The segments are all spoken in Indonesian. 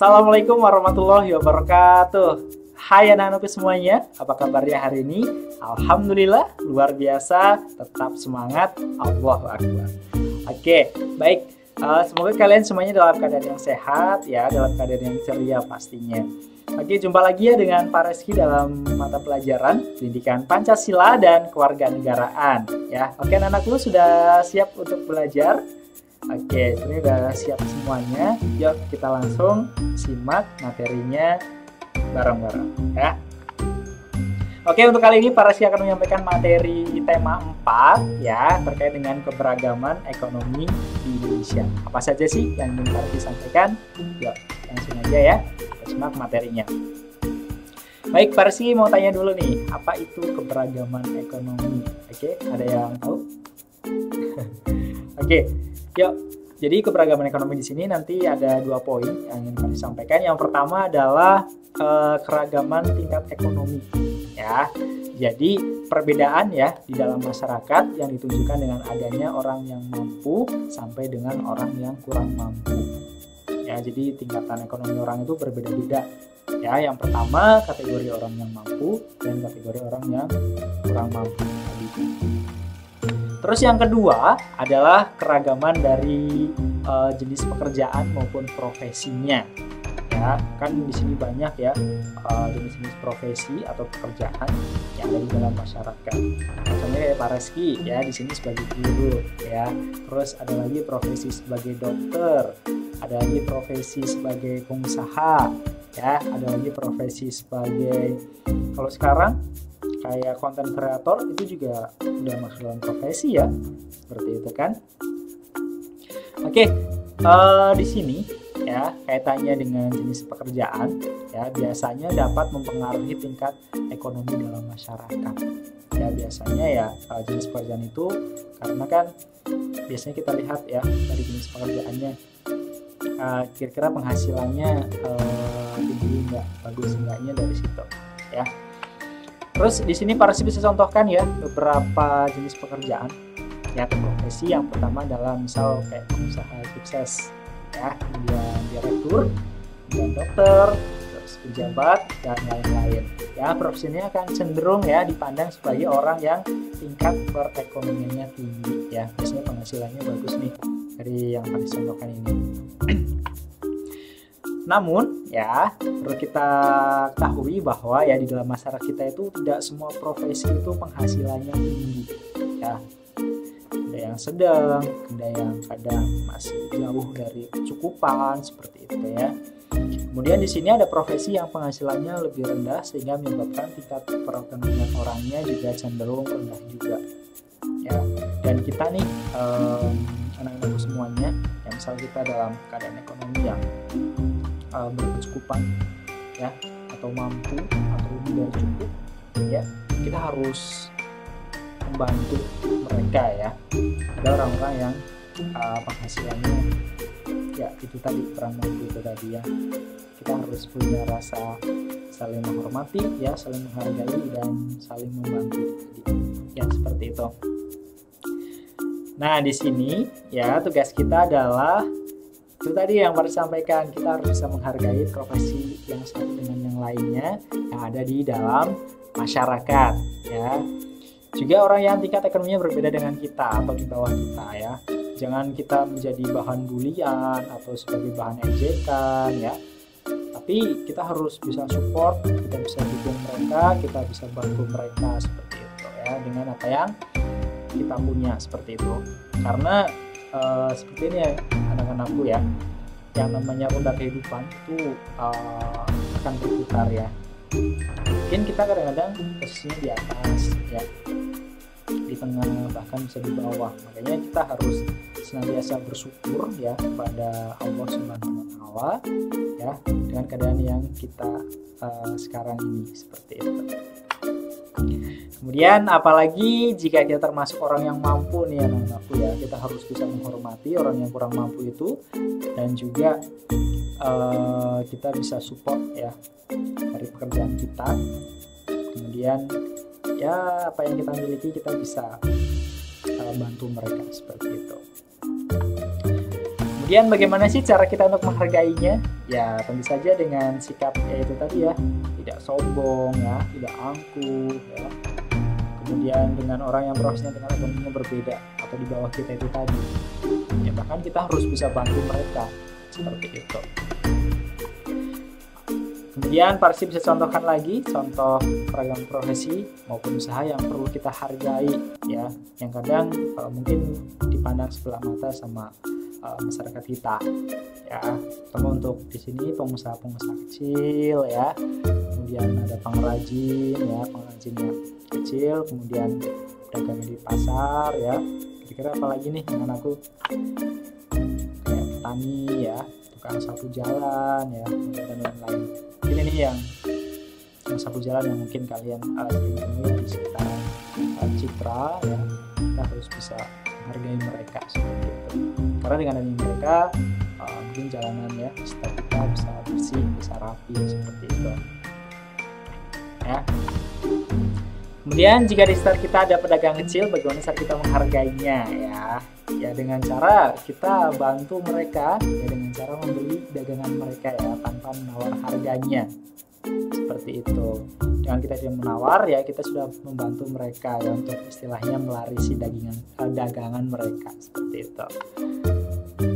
Assalamualaikum warahmatullahi wabarakatuh. Hai anak-anakku semuanya, apa kabarnya hari ini? Alhamdulillah, luar biasa, tetap semangat, Allahu Akbar. Oke, baik. Semoga kalian semuanya dalam keadaan yang sehat ya, dalam keadaan yang ceria pastinya. Oke, jumpa lagi ya dengan Pak Reski dalam mata pelajaran Pendidikan Pancasila dan Kewarganegaraan ya. Oke, anak-anakku sudah siap untuk belajar? Oke, ini udah siap semuanya. Yuk kita langsung simak materinya bareng-bareng ya. Oke, untuk kali ini Pak Reski akan menyampaikan materi tema 4 ya, terkait dengan keberagaman ekonomi di Indonesia. Apa saja sih yang ingin Pak Reski sampaikan? Yuk, langsung aja ya, kita simak materinya. Baik, Pak Reski mau tanya dulu nih, apa itu keberagaman ekonomi? Oke, ada yang tahu? Oke, yuk. Jadi keberagaman ekonomi di sini nanti ada 2 poin yang ingin kami sampaikan. Yang pertama adalah keragaman tingkat ekonomi ya. Jadi perbedaan ya di dalam masyarakat yang ditunjukkan dengan adanya orang yang mampu sampai dengan orang yang kurang mampu. Ya, jadi tingkatan ekonomi orang itu berbeda-beda. Ya, yang pertama kategori orang yang mampu dan kategori orang yang kurang mampu. Terus yang kedua adalah keragaman dari jenis pekerjaan maupun profesinya. Ya, kan di sini banyak ya jenis-jenis profesi atau pekerjaan yang ada di dalam masyarakat. Contohnya kayak Pak Reski ya, di sini sebagai guru ya. Terus ada lagi profesi sebagai dokter, ada lagi profesi sebagai pengusaha ya, ada lagi profesi sebagai, kalau sekarang kayak konten kreator itu juga udah masuk dalam profesi ya, seperti itu kan. Oke, di sini ya kaitannya dengan jenis pekerjaan ya, biasanya dapat mempengaruhi tingkat ekonomi dalam masyarakat. Ya, biasanya ya jenis pekerjaan itu karena kan biasanya kita lihat ya dari jenis pekerjaannya, kira-kira penghasilannya tinggi nggak, bagus enggaknya dari situ ya. Terus di sini Pak Reski bisa contohkan ya beberapa jenis pekerjaan ya atau profesi. Yang pertama adalah misal kayak pengusaha sukses ya, kemudian direktur, kemudian dokter, terus pejabat dan lain-lain. Ya, profesi ini akan cenderung ya dipandang sebagai orang yang tingkat perekonomiannya tinggi ya. Biasanya penghasilannya bagus nih dari yang Pak Reski contohkan ini. Namun ya perlu kita ketahui bahwa ya di dalam masyarakat kita itu tidak semua profesi itu penghasilannya tinggi ya. Ada yang sedang, ada yang kadang masih jauh dari kecukupan seperti itu ya. Kemudian di sini ada profesi yang penghasilannya lebih rendah sehingga menyebabkan tingkat perekonomian orangnya juga cenderung rendah juga ya. Dan kita nih anak-anak semuanya yang misal kita dalam keadaan ekonomi yang berkecukupan ya, atau mampu atau lebih dari cukup ya, kita harus membantu mereka ya. Ada orang-orang yang penghasilannya ya itu tadi kurang mampu itu tadi ya. Kita harus punya rasa saling menghormati ya, saling menghargai dan saling membantu ya, seperti itu. Nah, di sini ya tugas kita adalah itu tadi yang baru sampaikan, kita harus bisa menghargai profesi yang satu dengan yang lainnya yang ada di dalam masyarakat ya. Juga orang yang tingkat ekonominya berbeda dengan kita atau di bawah kita ya. Jangan kita menjadi bahan bulian atau sebagai bahan ejekan ya. Tapi kita harus bisa support, kita bisa dukung mereka, kita bisa bantu mereka seperti itu ya, dengan apa yang kita punya seperti itu. Karena seperti ini ya anak-anakku ya, yang namanya roda kehidupan itu akan berputar ya. Mungkin kita kadang-kadang posisinya di atas ya, di tengah, bahkan bisa di bawah. Makanya kita harus senantiasa bersyukur ya kepada Allah Subhanahu wa Ta'ala ya, dengan keadaan yang kita sekarang ini seperti itu. Kemudian apalagi jika kita termasuk orang yang mampu nih anak-anakku ya, kita harus bisa menghormati orang yang kurang mampu itu, dan juga kita bisa support ya dari pekerjaan kita. Kemudian ya apa yang kita miliki kita bisa bantu mereka seperti itu. Kemudian bagaimana sih cara kita untuk menghargainya? Ya tentu saja dengan sikap yaitu tadi ya, tidak sombong ya, tidak angkuh ya. Kemudian dengan orang yang profesinya dengan agamanya berbeda atau di bawah kita itu tadi. Ya bahkan kita harus bisa bantu mereka seperti itu. Kemudian Parsi bisa contohkan lagi contoh ragam profesi maupun usaha yang perlu kita hargai ya, yang kadang mungkin dipandang sebelah mata sama masyarakat kita ya. Terutama untuk di sini pengusaha-pengusaha kecil ya, kemudian ada pengrajin ya, pengrajinnya kecil, kemudian dagang di pasar ya, kira-kira apalagi nih dengan aku, kayak petani ya, tukang sapu jalan ya, dan lain-lain. Ini nih yang sapu jalan yang mungkin kalian sering temui di sekitar Citra ya. Kita harus bisa menghargai mereka seperti itu, karena dengan adanya mereka mungkin jalanan ya sekitar kita bisa bersih, bisa rapi seperti itu ya. Kemudian jika di sekitar kita ada pedagang kecil, bagaimana cara kita menghargainya ya? Ya dengan cara kita bantu mereka ya, dengan cara membeli dagangan mereka ya tanpa menawar harganya seperti itu. Dengan kita tidak menawar ya, kita sudah membantu mereka ya untuk istilahnya melarisi dagangan mereka seperti itu.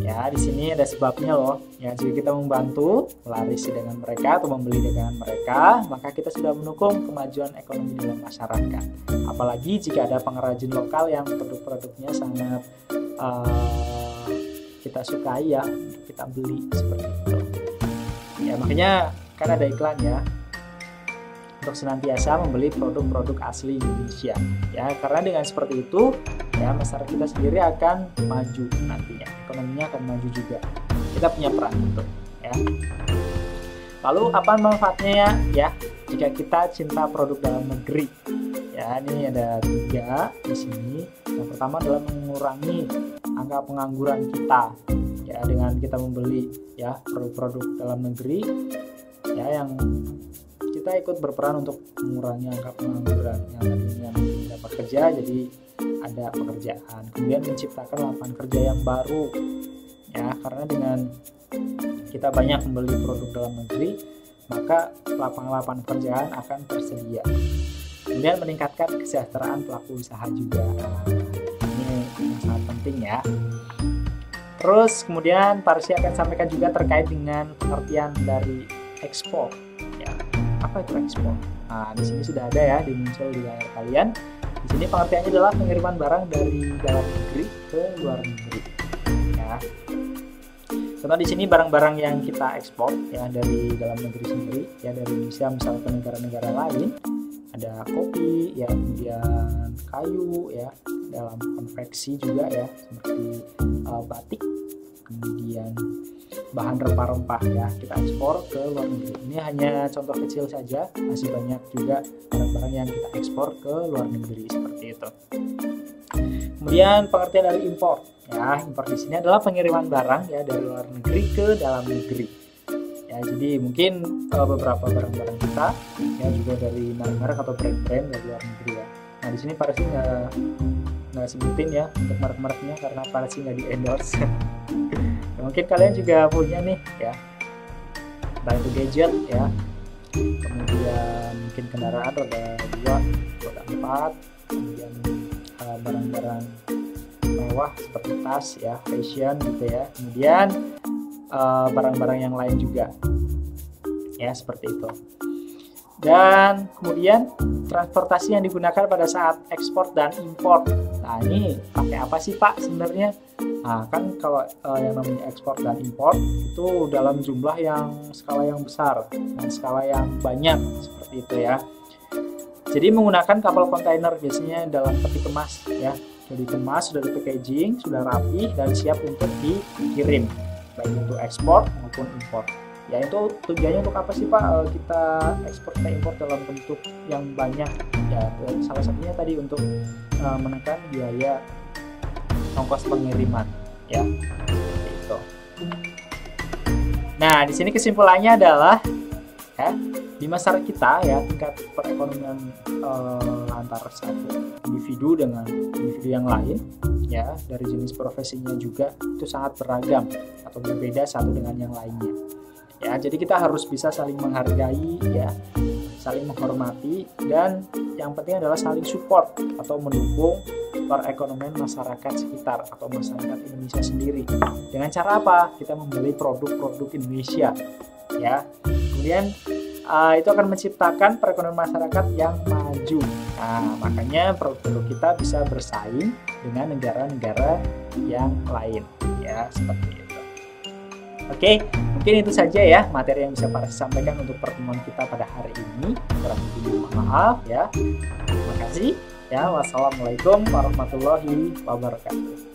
Ya di sini ada sebabnya loh. Ya jika kita membantu melarisi dagangan mereka atau membeli dagangan mereka, maka kita sudah mendukung kemajuan ekonomi dalam masyarakat. Apalagi jika ada pengrajin lokal yang produk-produknya sangat kita sukai ya, kita beli seperti itu. Ya makanya kan ada iklan ya, untuk senantiasa membeli produk-produk asli Indonesia ya, karena dengan seperti itu ya masyarakat kita sendiri akan maju nantinya, ekonominya akan maju juga. Kita punya peran itu ya. Lalu apa manfaatnya ya jika kita cinta produk dalam negeri? Ya ini ada 3 di sini. Yang pertama adalah mengurangi angka pengangguran kita ya, dengan kita membeli ya produk-produk dalam negeri ya, yang kita ikut berperan untuk mengurangi angka pengangguran yang tadinya tidak bekerja jadi ada pekerjaan. Kemudian menciptakan lapangan kerja yang baru ya, karena dengan kita banyak membeli produk dalam negeri maka lapangan-lapangan pekerjaan akan tersedia. Kemudian meningkatkan kesejahteraan pelaku usaha juga. Ini yang sangat penting ya. Terus kemudian Parsi akan sampaikan juga terkait dengan pengertian dari ekspor ya. Apa itu ekspor? Nah, di sini sudah ada ya, dimuncul di layar kalian. Di sini pengertiannya adalah pengiriman barang dari dalam negeri ke luar negeri. Ya. Contoh di sini barang-barang yang kita ekspor ya dari dalam negeri sendiri ya, dari Indonesia misal ke negara-negara lain. Ada kopi ya, kemudian kayu ya, dalam konveksi juga ya, seperti batik, kemudian bahan rempah-rempah ya, kita ekspor ke luar negeri. Ini hanya contoh kecil saja, masih banyak juga barang-barang yang kita ekspor ke luar negeri seperti itu. Kemudian pengertian dari impor ya, impor di sini adalah pengiriman barang ya dari luar negeri ke dalam negeri. Ya, jadi mungkin beberapa barang-barang kita ya juga dari merek-merek atau brand-brand dari luar negeri ya. Nah di sini Parsi nggak sebutin ya untuk merek-mereknya karena Parsi nggak di endorse. Ya, mungkin kalian juga punya nih ya, entah itu gadget ya, kemudian mungkin kendaraan roda 2, roda 4, kemudian barang-barang mewah seperti tas ya, fashion gitu ya, kemudian barang-barang yang lain juga ya seperti itu. Dan kemudian transportasi yang digunakan pada saat ekspor dan impor. Nah ini pakai apa sih Pak sebenarnya? Nah kan kalau yang namanya ekspor dan impor itu dalam jumlah yang skala yang besar dan skala yang banyak seperti itu ya. Jadi menggunakan kapal kontainer biasanya dalam peti kemas ya. Jadi kemas, sudah di packaging, sudah rapi dan siap untuk dikirim, baik untuk ekspor maupun impor. Ya itu tujuannya untuk apa sih Pak kita ekspor ke impor dalam bentuk yang banyak? Ya salah satunya tadi untuk menekan biaya ongkos pengiriman ya seperti itu. Nah di sini kesimpulannya adalah ya, di masyarakat kita ya tingkat perekonomian antara satu individu dengan individu yang lain, ya, dari jenis profesinya juga itu sangat beragam atau berbeda satu dengan yang lainnya. Ya, jadi kita harus bisa saling menghargai, ya, saling menghormati, dan yang penting adalah saling support atau mendukung perekonomian masyarakat sekitar atau masyarakat Indonesia sendiri. Dengan cara apa? Kita membeli produk-produk Indonesia, ya. Kemudian itu akan menciptakan perekonomian masyarakat yang maju. Nah, makanya produk-produk kita bisa bersaing dengan negara-negara yang lain, ya, seperti itu. Oke, mungkin itu saja ya materi yang bisa Pak sampaikan untuk pertemuan kita pada hari ini. Kurang lebih mohon maaf ya. Terima kasih. Ya, wassalamualaikum warahmatullahi wabarakatuh.